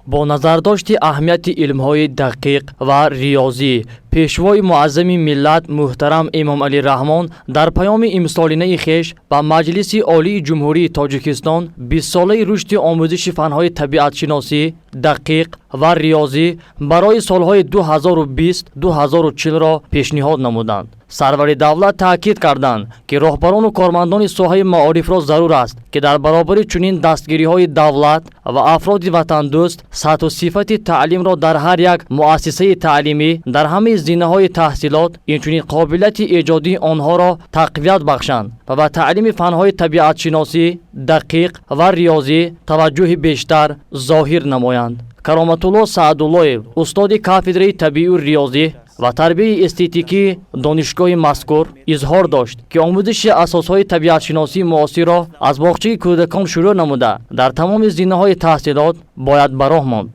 با نظر داشت اهمیت علم‌های دقیق و ریاضی، پیشوای معظم ملت محترم امام علی رحمان در پیام امسالینه خویش به مجلس عالی جمهوری تاجیکستان 20 ساله رشد آموزش فن‌های طبیعت شناسی دقیق و ریاضی برای سالهای 2020-2040 را پیشنهاد نمودند. سرور دولت تاکید کردند که راهبران و کارمندان ساحه معارف را ضرور است که در برابر چنین دستگیری‌های دولت و افراد وطن دوست سطح و صفت تعلیم را در هر یک مؤسسه تعلیمی در همه زینه‌های تحصیلات اینچنین قابلیت ایجادی آنها را تقویت بخشند و به تعلیم فن‌های طبیعت شناسی دقیق و ریاضی توجه بیشتر ظاهر نمایند. کرامت الله سعدالله استاد کافدره طبیعی و ریاضی و تربیت استتیکی دانشگاه مذکور اظهار داشت که آموزش اساسهای طبیعت شناسی معاصر را از باغچه کودکان شروع نموده در تمام زینه‌های تحصیلات باید به راه ماند.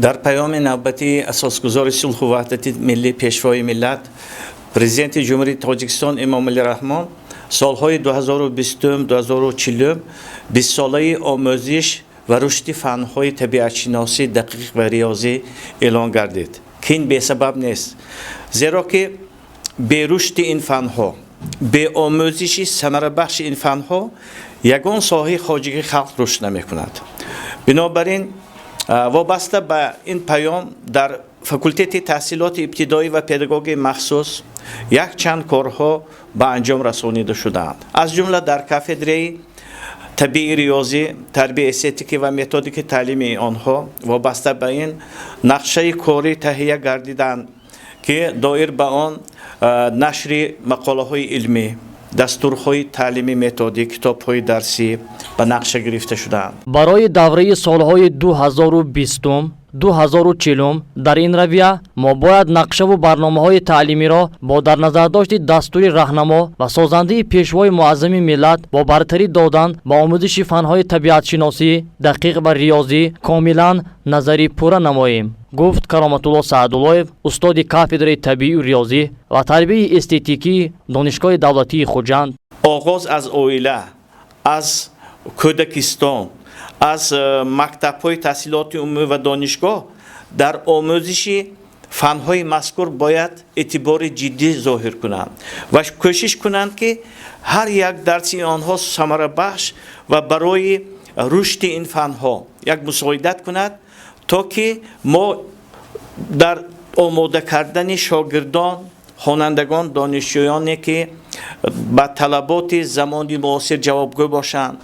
در پیام نوبتی اساسگزار صلح و وحدت ملی پیشوای ملت پرزیدنت جمهوری تاجیکستان امام علی رحمان سالهای 2020-2040 20 ساله آموزش و رشد فن‌های طبیعت شناسی دقیق و ریاضی اعلان گردید که این به سبب نیست، زیرا که به رشد این فن‌ها، به آموزش ثمره بخش این فن‌ها یگان ساحه خواجگی خلق رشد نمی‌کند. بنابراین وابسته به این پیام در فکولته تحصیلات ابتدایی و پداگوژی مخصوص یک چند کارها به انجام رسانیده شدند، از جمله در کافدره طبیعی ریاضی تربیت استتیکی و متدیک تعلیمی آنها وابسته به این نقشه کاری تهیه گردیدند که دایر به آن نشر مقاله های علمی، دستورهای تعلیمی متدیک، کتاب‌های درسی به نقشه گرفته شدند. برای دوره سالهای 2020-2040 در این رویه ما باید نقشه و برنامه‌های تعلیمی را با در نظر داشت دستور راهنما و سازنده پیشوای معظم ملت با برتری دادن با آموزش فن‌های طبیعت شناسی دقیق و ریاضی کاملا نظری پوره نماییم، گفت کرامت الله سعدالله استاد کافدره طبیعی و ریاضی و تربیت استتیکی دانشگاه دولتی خوجند. آغاز از اویله، از کودکستان، از مکتب‌های تحصیلات عمومی و دانشگاه در آموزش فن‌های مذکور باید اعتبار جدی ظاهر کنند و کوشش کنند که هر یک درس آنها ثمره بخش و برای رشد این فن‌ها یک مساعدت کند تا که ما در آماده کردن شاگردان، خوانندگان، دانشجویانی که با طلبات زمان معاصر جوابگو باشند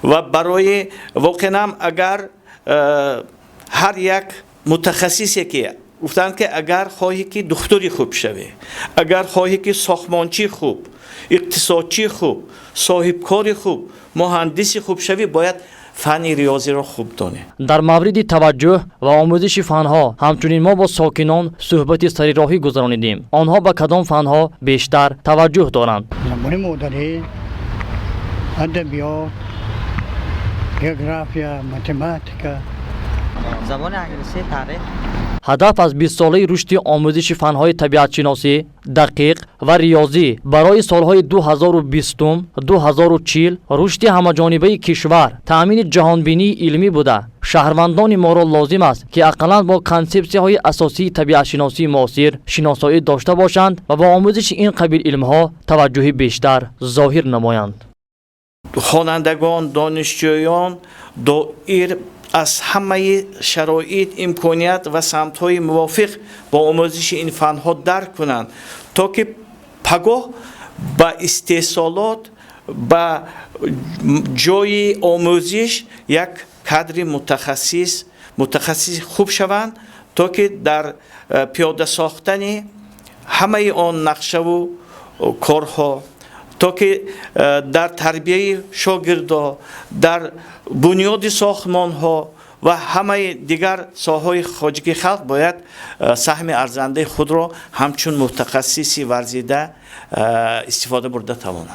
و برای واقعا اگر هر یک متخصصی که گفتند که اگر خواهی که دکتری خوب شوی، اگر خواهی که ساختمانچی خوب، اقتصادچی خوب، صاحب کاری خوب، مهندسی خوب شوی، باید فن ریاضی را خوب دانی. در مورد توجه و آموزش فنها همچنین ما با ساکنان صحبت سری راهی گذرانیدیم. آنها به کدام فنها بیشتر توجه دارند؟ زبان مادری، ادبیات، جغرافیا، متماتیکا، زبان انگلیسی، تاریخ. هدف از 20 ساله رشد آموزش فن‌های طبیعت شناسی دقیق و ریاضی برای سالهای 2020-2040 رشد همه‌جانبه کشور تأمین جهانبینی علمی بوده. شهروندان ما را لازم است که اقلاً با کانسپسی‌های اساسی طبیعت شناسی معاصر شناسایی داشته باشند و با آموزش این قبیل علم‌ها توجه بیشتر ظاهر نمایند. خوانندگان، دانشجویان دایر از همه شرایط، امکانیت و سمت‌های موافق با آموزش این فن‌ها درک کنند تا که پگاه با استحصالات با جای آموزش یک کادر متخصص خوب شوند تا که در پیاده ساختن همه آن نقشه و کارها، تا که در تربیت شاگردان، در بنیاد ساختمان ها و همه دیگر ساحه‌های خواجگی خلق باید سهم ارزنده خود را همچون متخصصی ورزیده استفاده برده توانند.